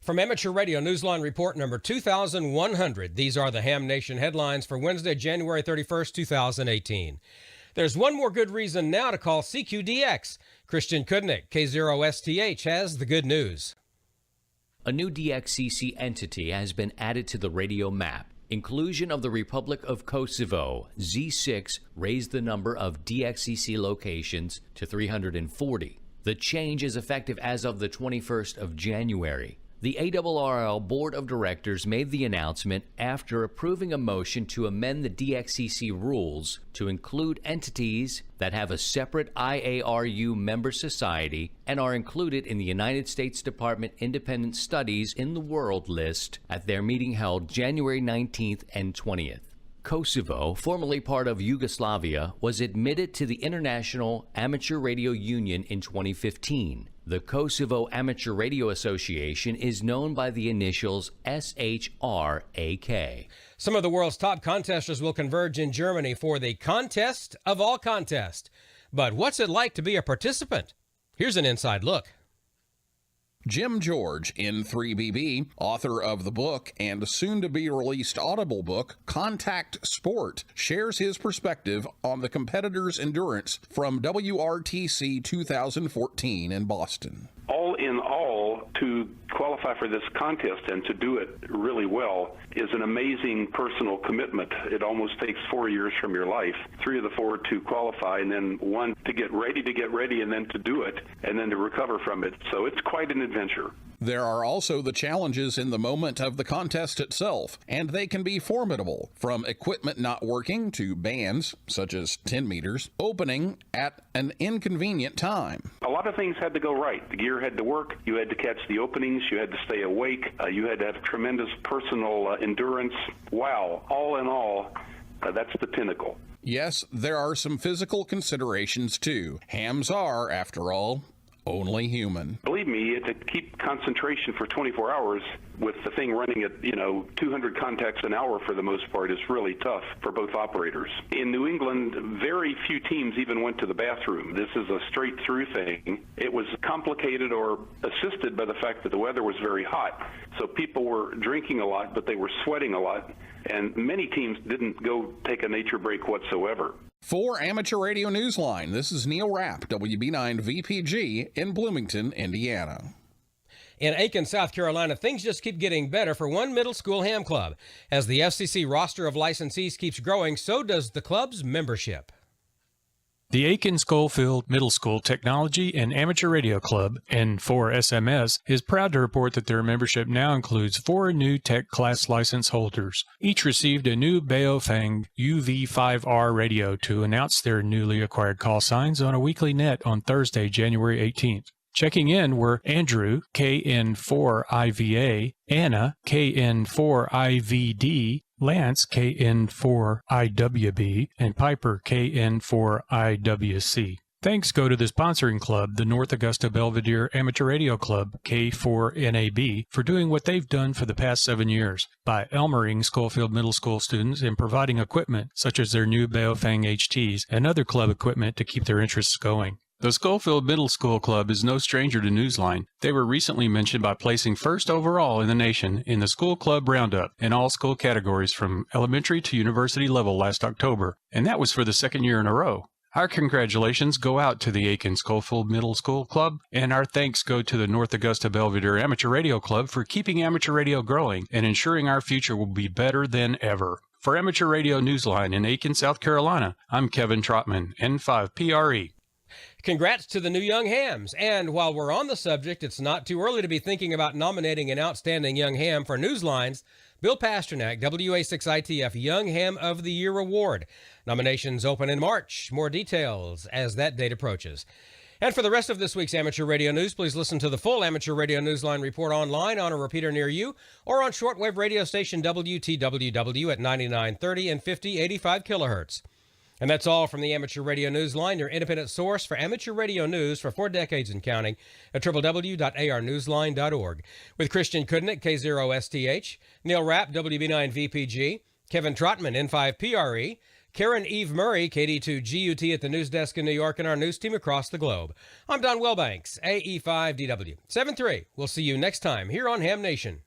From Amateur Radio Newsline Report number 2100, these are the Ham Nation headlines for Wednesday, January 31st, 2018. There's one more good reason now to call CQDX. Christian Kudnick, K0STH, has the good news. A new DXCC entity has been added to the radio map. Inclusion of the Republic of Kosovo, Z6, raised the number of DXCC locations to 340. The change is effective as of the 21st of January. The ARRL Board of Directors made the announcement after approving a motion to amend the DXCC rules to include entities that have a separate IARU member society and are included in the United States Department Independent Studies in the World list at their meeting held January 19th and 20th. Kosovo, formerly part of Yugoslavia, was admitted to the International Amateur Radio Union in 2015. The Kosovo Amateur Radio Association is known by the initials SHRAK. Some of the world's top contesters will converge in Germany for the contest of all contests. But what's it like to be a participant? Here's an inside look. Jim George, N3BB, author of the book and soon-to-be-released Audible book, Contact Sport, shares his perspective on the competitor's endurance from WRTC 2014 in Boston. All in all, to qualify for this contest and to do it really well is an amazing personal commitment. It almost takes 4 years from your life, 3 of the 4 to qualify, and then 1 to get ready, and then to do it, and then to recover from it. So it's quite an adventure. There are also the challenges in the moment of the contest itself, and they can be formidable, from equipment not working to bands, such as 10 meters, opening at an inconvenient time. A lot of things had to go right. The gear had to work, you had to catch the openings, you had to stay awake, you had to have tremendous personal endurance. Wow, all in all, that's the pinnacle. Yes, there are some physical considerations too. Hams are, after all, only human. Believe me, to keep concentration for 24 hours with the thing running at, 200 contacts an hour for the most part is really tough for both operators. In New England, very few teams even went to the bathroom. This is a straight-through thing. It was complicated or assisted by the fact that the weather was very hot. So people were drinking a lot, but they were sweating a lot. And many teams didn't go take a nature break whatsoever. For Amateur Radio Newsline, this is Neil Rapp, WB9 VPG in Bloomington, Indiana. In Aiken, South Carolina, things just keep getting better for one middle school ham club. As the FCC roster of licensees keeps growing, so does the club's membership. The Aiken-Schofield Middle School Technology and Amateur Radio Club, N4SMS, is proud to report that their membership now includes 4 new Tech Class license holders. Each received a new Baofeng UV5R radio to announce their newly acquired call signs on a weekly net on Thursday, January 18th. Checking in were Andrew, KN4IVA, Anna, KN4IVD, Lance, KN4IWB, and Piper, KN4IWC. Thanks go to the sponsoring club, the North Augusta Belvedere Amateur Radio Club, K4NAB, for doing what they've done for the past 7 years by elmering Schofield Middle School students and providing equipment such as their new Baofeng HTs and other club equipment to keep their interests going. The Schofield Middle School Club is no stranger to Newsline. They were recently mentioned by placing first overall in the nation in the School Club Roundup in all school categories from elementary to university level last October, and that was for the 2nd year in a row. Our congratulations go out to the Aiken-Schofield Middle School Club, and our thanks go to the North Augusta Belvedere Amateur Radio Club for keeping amateur radio growing and ensuring our future will be better than ever. For Amateur Radio Newsline in Aiken, South Carolina, I'm Kevin Trotman, N5PRE. Congrats to the new young hams. And while we're on the subject, it's not too early to be thinking about nominating an outstanding young ham for Newsline's Bill Pasternak WA6ITF Young Ham of the Year Award. Nominations open in March. More details as that date approaches. And for the rest of this week's Amateur Radio News, please listen to the full Amateur Radio Newsline report online on a repeater near you or on shortwave radio station WTWW at 9930 and 5085 kilohertz. And that's all from the Amateur Radio Newsline, your independent source for amateur radio news for 4 decades and counting at www.arnewsline.org. With Christian Kudnick, K0STH, Neil Rapp, WB9 VPG, Kevin Trotman, N5PRE, Karen Eve Murray, KD2GUT at the news desk in New York, and our news team across the globe. I'm Don Wilbanks, AE5DW. 7-3. We'll see you next time here on Ham Nation.